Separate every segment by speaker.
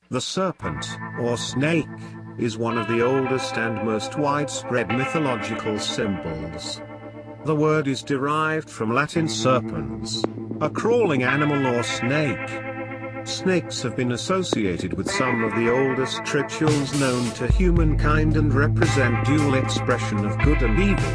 Speaker 1: The serpent, or snake, is one of the oldest and most widespread mythological symbols. The word is derived from Latin serpens, a crawling animal or snake. Snakes have been associated with some of the oldest rituals known to humankind and represent dual expression of good and evil.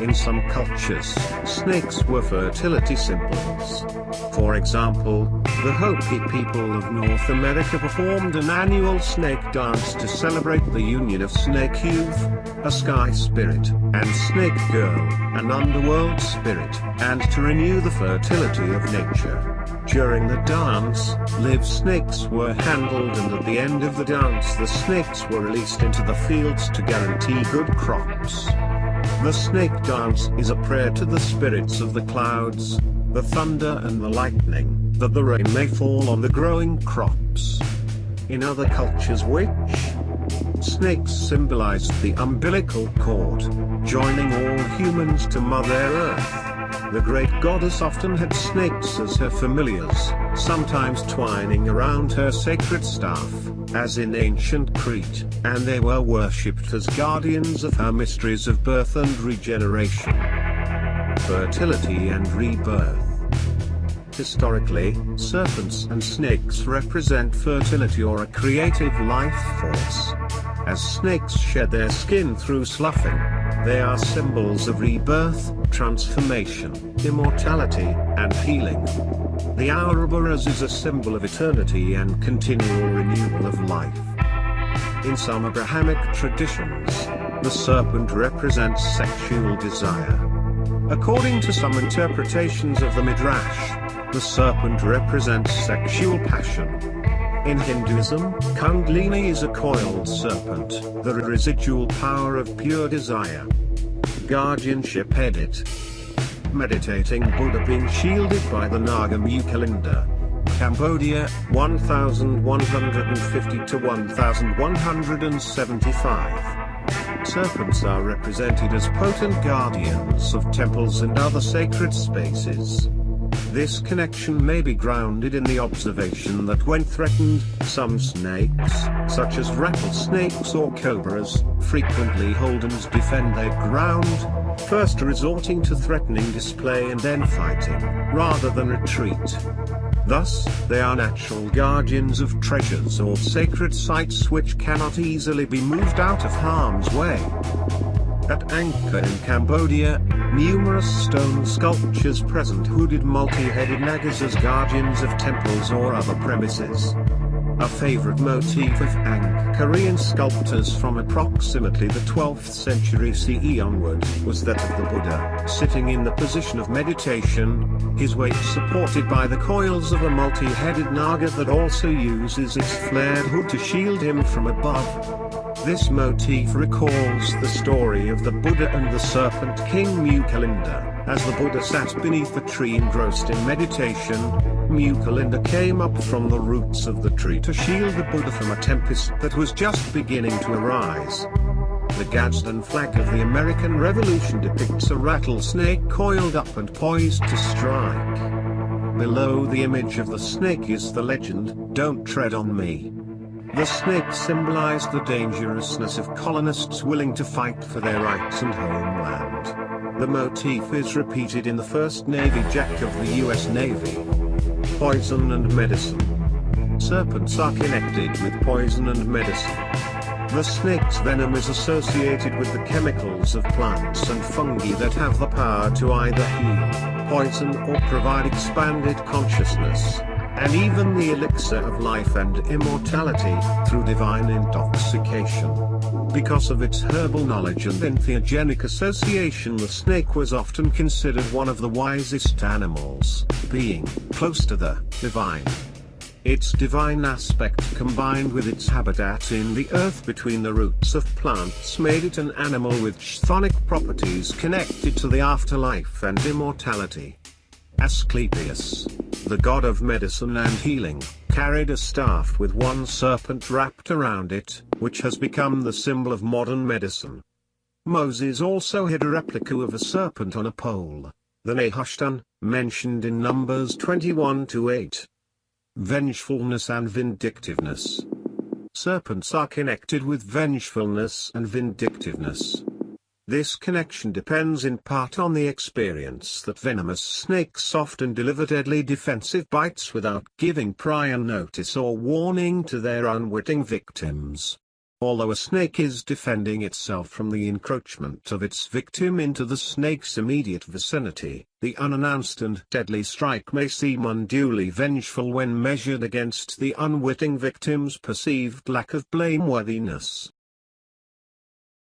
Speaker 1: In some cultures, snakes were fertility symbols. For example, the Hopi people of North America performed an annual snake dance to celebrate the union of Snake Youth, a sky spirit, and Snake Girl, an underworld spirit, and to renew the fertility of nature. During the dance, live snakes were handled, and at the end of the dance the snakes were released into the fields to guarantee good crops. The snake dance is a prayer to the spirits of the clouds, the thunder and the lightning, that the rain may fall on the growing crops. In other cultures snakes symbolized the umbilical cord, joining all humans to Mother Earth. The great goddess often had snakes as her familiars, sometimes twining around her sacred staff, as in ancient Crete, and they were worshipped as guardians of her mysteries of birth and regeneration, fertility and rebirth. Historically, serpents and snakes represent fertility or a creative life force. As snakes shed their skin through sloughing, they are symbols of rebirth, transformation, immortality, and healing. The Ouroboros is a symbol of eternity and continual renewal of life. In some Abrahamic traditions, the serpent represents sexual desire. According to some interpretations of the Midrash, the serpent represents sexual passion. In Hinduism, Kundalini is a coiled serpent, the residual power of pure desire. Guardianship edit. Meditating Buddha being shielded by the Naga Mukalinda. Cambodia, 1150 to 1175. Serpents are represented as potent guardians of temples and other sacred spaces. This connection may be grounded in the observation that when threatened, some snakes, such as rattlesnakes or cobras, frequently hold and defend their ground, first resorting to threatening display and then fighting, rather than retreat. Thus, they are natural guardians of treasures or sacred sites which cannot easily be moved out of harm's way. At Angkor in Cambodia, numerous stone sculptures present hooded multi-headed nagas as guardians of temples or other premises. A favorite motif of Angkorian sculptors from approximately the 12th century CE onward was that of the Buddha, sitting in the position of meditation, his weight supported by the coils of a multi-headed naga that also uses its flared hood to shield him from above. This motif recalls the story of the Buddha and the serpent King Mukalinda. As the Buddha sat beneath the tree engrossed in meditation, Mukalinda came up from the roots of the tree to shield the Buddha from a tempest that was just beginning to arise. The Gadsden flag of the American Revolution depicts a rattlesnake coiled up and poised to strike. Below the image of the snake is the legend, "Don't tread on me." The snake symbolized the dangerousness of colonists willing to fight for their rights and homeland. The motif is repeated in the first Navy Jack of the U.S. Navy. Poison and medicine. Serpents are connected with poison and medicine. The snake's venom is associated with the chemicals of plants and fungi that have the power to either heal, poison or provide expanded consciousness, and even the elixir of life and immortality, through divine intoxication. Because of its herbal knowledge and entheogenic association, the snake was often considered one of the wisest animals, being close to the divine. Its divine aspect combined with its habitat in the earth between the roots of plants made it an animal with chthonic properties connected to the afterlife and immortality. Asclepius, the god of medicine and healing, carried a staff with one serpent wrapped around it, which has become the symbol of modern medicine. Moses also had a replica of a serpent on a pole, the Nahash, mentioned in Numbers 21-8. Vengefulness and vindictiveness. Serpents are connected with vengefulness and vindictiveness. This connection depends in part on the experience that venomous snakes often deliver deadly defensive bites without giving prior notice or warning to their unwitting victims. Although a snake is defending itself from the encroachment of its victim into the snake's immediate vicinity, the unannounced and deadly strike may seem unduly vengeful when measured against the unwitting victim's perceived lack of blameworthiness.